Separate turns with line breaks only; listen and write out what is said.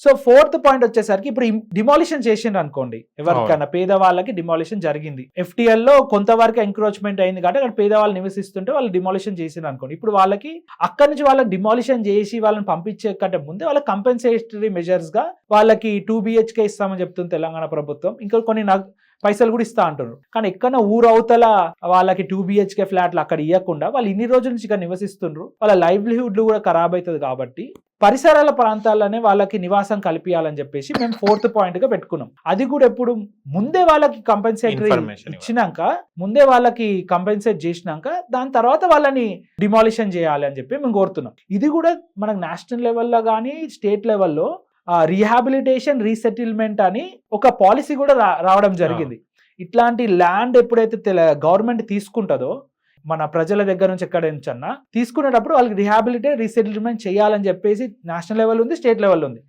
So fourth point వచ్చేసరికి ఇప్పుడు demolition చేసిండ్రు అనుకోండి, ఎవరికైనా పేదవాళ్ళకి డిమాలిషన్ జరిగింది, FTL లో కొంతవరకు ఎంక్రోచ్మెంట్ అయింది కాబట్టి అక్కడ పేదవాళ్ళు నివసిస్తుంటే వాళ్ళు డిమాలిషన్ చేసిండ్రు అనుకోండి. ఇప్పుడు వాళ్ళకి అక్కడి నుంచి వాళ్ళకి డిమాలిషన్ చేసి వాళ్ళని పంపించే కంటే ముందే వాళ్ళకి కంపెన్సేటరీ మెజర్స్ గా వాళ్ళకి 2 BHK ఇస్తామని చెప్తుంది తెలంగాణ ప్రభుత్వం. ఇంకా కొన్ని పైసలు కూడా ఇస్తా అంటున్నారు. కానీ ఎక్కడ ఊరవతల వాళ్ళకి 2 BHK ఫ్లాట్లు అక్కడ ఇవ్వకుండా వాళ్ళు ఇన్ని రోజుల నుంచి ఇక్కడ నివసిస్తుండ్రు, వాళ్ళ లైవ్లీహుడ్ కూడా ఖరాబ్ అవుతుంది. కాబట్టి పరిసరాల ప్రాంతాల్లోనే వాళ్ళకి నివాసం కల్పించాలని చెప్పేసి మేము 4th పాయింట్ గా పెట్టుకున్నాం. అది కూడా ఎప్పుడు ముందే వాళ్ళకి కంపెన్సేటరీ ఇచ్చినాక, ముందే వాళ్ళకి కంపెన్సేట్ చేసినాక దాని తర్వాత వాళ్ళని డిమాలిషన్ చేయాలి అని చెప్పి మేము కోరుతున్నాం. ఇది కూడా మనకు నేషనల్ లెవెల్లో కానీ స్టేట్ లెవెల్లో రీహాబిలిటేషన్ రీసెటిల్మెంట్ అని ఒక పాలసీ కూడా రావడం జరిగింది. ఇట్లాంటి ల్యాండ్ ఎప్పుడైతే గవర్నమెంట్ తీసుకుంటుందో మన ప్రజల దగ్గర నుంచి ఎక్కడ నుంచన్నా తీసుకునేటప్పుడు వాళ్ళకి రీహాబిలిటేట్ రీసెటిల్మెంట్ చేయాలని చెప్పేసి నేషనల్ లెవెల్ ఉంది, స్టేట్ లెవెల్ ఉంది.